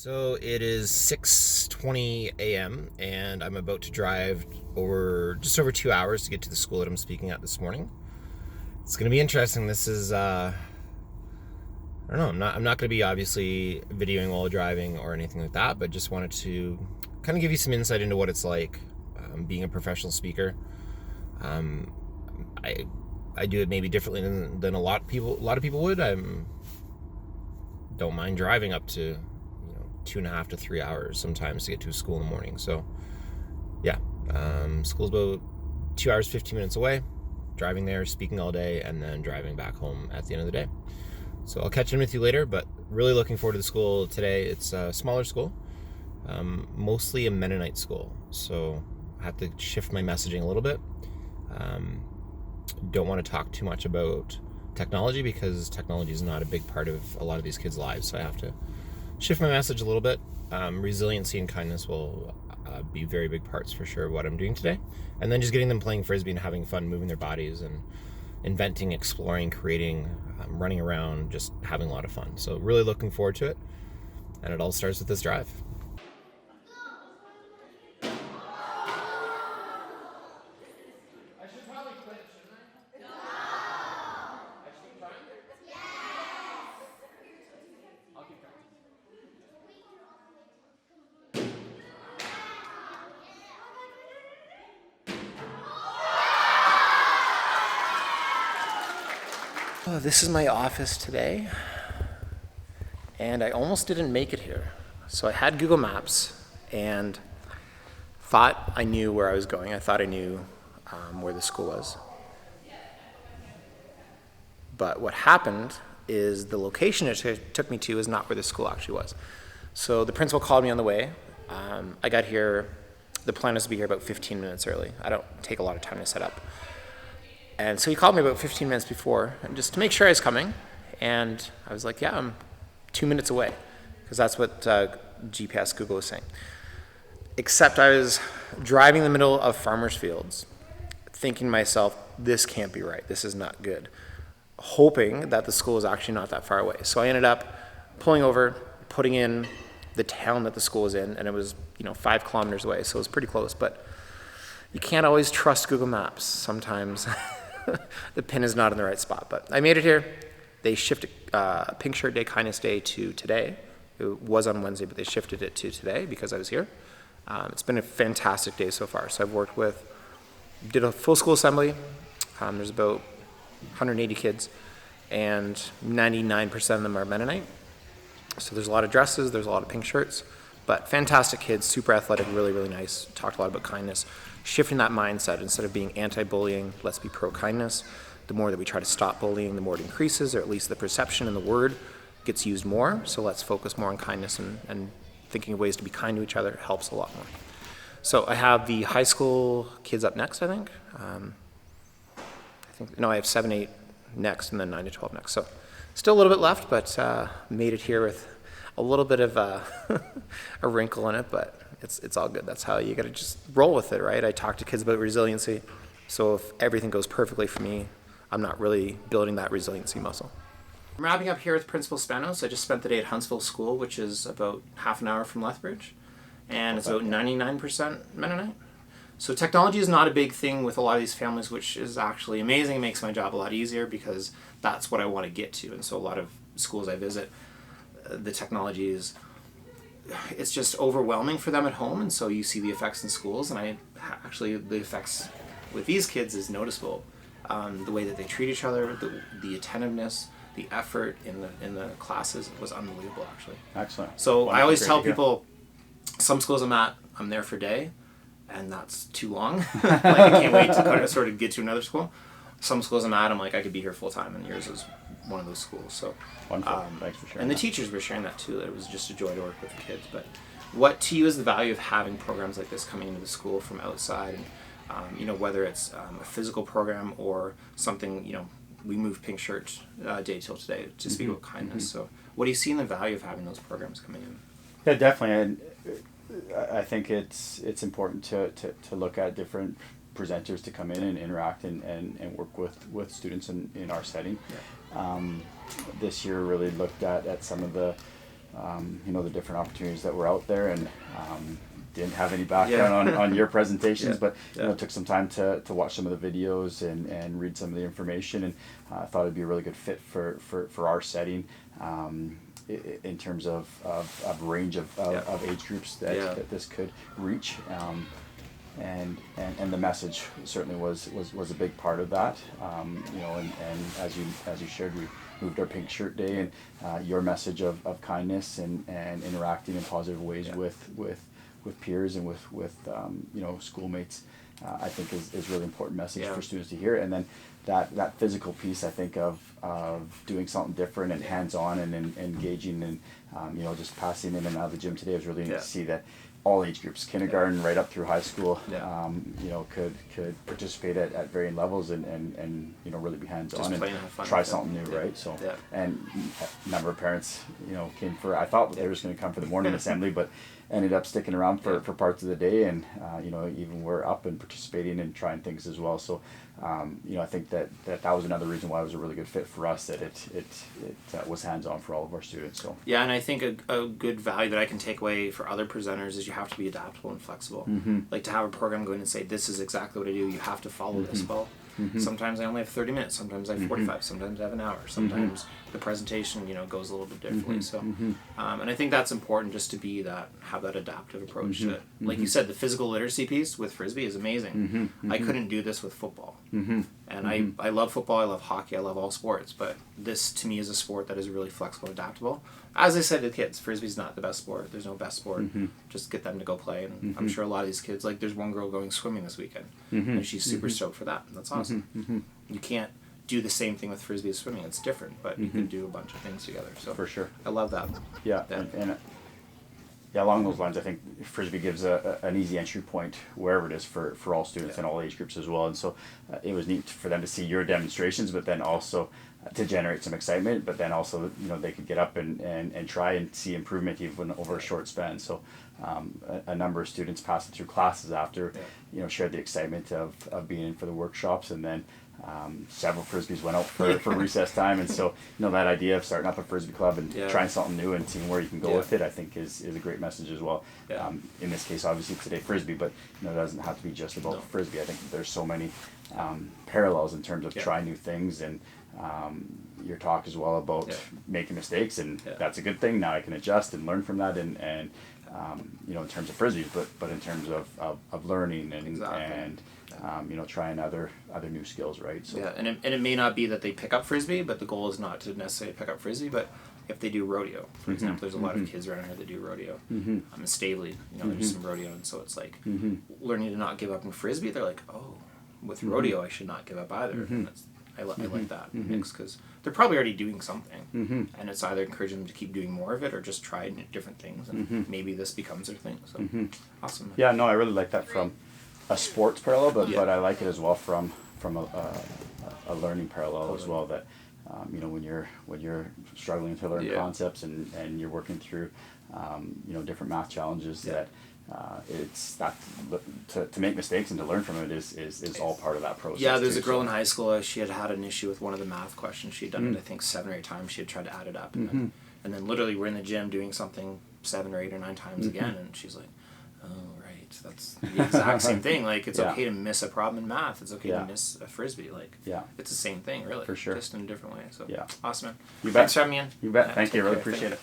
So it is 6:20 a.m. and I'm about to drive over just over 2 hours to get to the school that I'm speaking at this morning. It's going to be interesting. This is I don't know. I'm not going to be obviously videoing while driving or anything like that, but just wanted to kind of give you some insight into what it's like being a professional speaker. Um, I I do it maybe differently than a lot of people would. Don't mind driving up to 2.5 to 3 hours sometimes to get to a school in the morning. So yeah, school's about 2 hours 15 minutes away. Driving there, speaking all day, and then driving back home at the end of the day. So I'll catch in with you later, but really looking forward to the school today. It's a smaller school, mostly a Mennonite school, so I have to shift my messaging a little bit. Um, don't want to talk too much about technology because technology is not a big part of a lot of these kids' lives, so I have to shift my message a little bit. Resiliency and kindness will be very big parts for sure of what I'm doing today. And then just getting them playing Frisbee and having fun, moving their bodies and inventing, exploring, creating, running around, just having a lot of fun. So really looking forward to it. And it all starts with this drive. Oh, this is my office today, and I almost didn't make it here. So I had Google Maps and thought I knew where I was going. I thought I knew where the school was. But what happened is the location it took me to is not where the school actually was. So the principal called me on the way. I got here, the plan was to be here about 15 minutes early. I don't take a lot of time to set up. And so he called me about 15 minutes before, and just to make sure I was coming. And I was like, yeah, I'm 2 minutes away, because that's what GPS Google was saying. Except I was driving in the middle of farmers' fields, thinking to myself, this can't be right. This is not good. Hoping that the school is actually not that far away. So I ended up pulling over, putting in the town that the school was in, and it was 5 kilometers away, so it was pretty close. But you can't always trust Google Maps. Sometimes the pin is not in the right spot. But I made it here. They shifted Pink Shirt Day, Kindness Day to today. It was on Wednesday, but they shifted it to today because I was here. It's been a fantastic day so far. So I've did a full school assembly. There's about 180 kids, and 99% of them are Mennonite. So there's a lot of dresses, there's a lot of pink shirts, but fantastic kids, super athletic, really, really nice. Talked a lot about kindness. Shifting that mindset, instead of being anti-bullying, let's be pro-kindness. The more that we try to stop bullying, the more it increases, or at least the perception and the word gets used more. So let's focus more on kindness, and thinking of ways to be kind to each other helps a lot more. So I have the high school kids up next, I think. I have 7, 8 next, and then 9 to 12 next. So still a little bit left, but made it here with a little bit of a wrinkle in it, but it's all good. That's how you got to just roll with it, right? I talk to kids about resiliency, so if everything goes perfectly for me, I'm not really building that resiliency muscle. I'm wrapping up here with Principal Spanos. I just spent the day at Huntsville School, which is about half an hour from Lethbridge, and it's about 99% Mennonite. So technology is not a big thing with a lot of these families, which is actually amazing. It makes my job a lot easier because that's what I want to get to. And so a lot of schools I visit, the technology it's just overwhelming for them at home, and so you see the effects in schools, and the effects with these kids is noticeable. The way that they treat each other, the attentiveness, the effort in the classes was unbelievable, actually. Excellent. So I always tell people, some schools I'm there for a day, and that's too long. Like, I can't wait to kind of sort of get to another school. Some schools I'm like, I could be here full time, and yours was one of those schools. So wonderful. Thanks for sharing. And the teachers were sharing that too, that it was just a joy to work with the kids. But what to you is the value of having programs like this coming into the school from outside, and whether it's a physical program or something, we moved Pink Shirt Day till today to speak about kindness. So what do you see in the value of having those programs coming in? Yeah, definitely. And I think it's important to look at different presenters to come in and interact and work with students in our setting. Yeah. This year really looked at some of the the different opportunities that were out there, and didn't have any background on your presentations, but took some time to watch some of the videos and read some of the information, and thought it'd be a really good fit for our setting. In terms of range of age groups that this could reach, and the message certainly was a big part of that. And as you shared, we moved our pink shirt day, and your message of kindness and interacting in positive ways with peers and with schoolmates, I think is really important message for students to hear. And then that physical piece, I think, of doing something different and hands-on and engaging, and just passing in and out of the gym today was really neat to see that all age groups, kindergarten right up through high school, could participate at varying levels and really be hands-on and try something new, right? So, and a number of parents, came for, I thought they were just going to come for the morning assembly, but ended up sticking around for parts of the day, and even were up and participating and trying things as well. So I think that was another reason why it was a really good fit for us, that it was hands-on for all of our students. So and I think a good value that I can take away for other presenters is you have to be adaptable and flexible. Like to have a program go in and say, this is exactly what I do, you have to follow this well. Sometimes I only have 30 minutes, sometimes I have 45, sometimes I have an hour, sometimes the presentation goes a little bit differently. So and I think that's important, just to have that adaptive approach to it. Like you said, the physical literacy piece with Frisbee is amazing. I couldn't do this with football, and I love football, I love hockey, I love all sports, but this to me is a sport that is really flexible and adaptable. As I said to the kids, Frisbee's not the best sport. There's no best sport. Just get them to go play. And I'm sure a lot of these kids, like there's one girl going swimming this weekend, and she's super stoked for that. That's awesome. You can't do the same thing with Frisbee as swimming. It's different, but you can do a bunch of things together. So for sure, I love that. And along those lines, I think Frisbee gives an easy entry point wherever it is for all students and all age groups as well. And so it was neat for them to see your demonstrations, but then also to generate some excitement, but then also they could get up and try and see improvement even over a short span. So a number of students passed it through classes after shared the excitement of being in for the workshops, and then several Frisbees went out for recess time. And so that idea of starting up a Frisbee club and trying something new and seeing where you can go with it, I think is a great message as well. In this case, obviously today Frisbee, but it doesn't have to be just about Frisbee. I think there's so many parallels in terms of trying new things, and your talk as well about making mistakes, and that's a good thing. Now I can adjust and learn from that, and in terms of Frisbees, but in terms of learning and trying other new skills, right? So and it may not be that they pick up Frisbee, but the goal is not to necessarily pick up Frisbee, but if they do rodeo, for example, there's a lot of kids around here that do rodeo. In Stavely, there's some rodeo, and so it's like learning to not give up in Frisbee. They're like, oh, with rodeo I should not give up either. And I like that mix, because they're probably already doing something, and it's either encouraging them to keep doing more of it or just try different things, and maybe this becomes their thing. So awesome. Yeah, no, I really like that from a sports parallel, but I like it as well from a learning parallel as well. That when you're struggling to learn concepts and you're working through different math challenges, that it's that to make mistakes and to learn from it is all part of that process. Yeah, there's a girl in high school. She had an issue with one of the math questions. She had done it, I think, 7 or 8 times. She had tried to add it up, and then literally we're in the gym doing something 7 or 8 or 9 times again, and she's like, oh right, that's the exact same thing. Like it's okay to miss a problem in math. It's okay to miss a Frisbee. Like it's the same thing, really. For sure. Just in a different way. So awesome, man. You bet. Thanks for having me in. You bet. Thank you. I really appreciate it.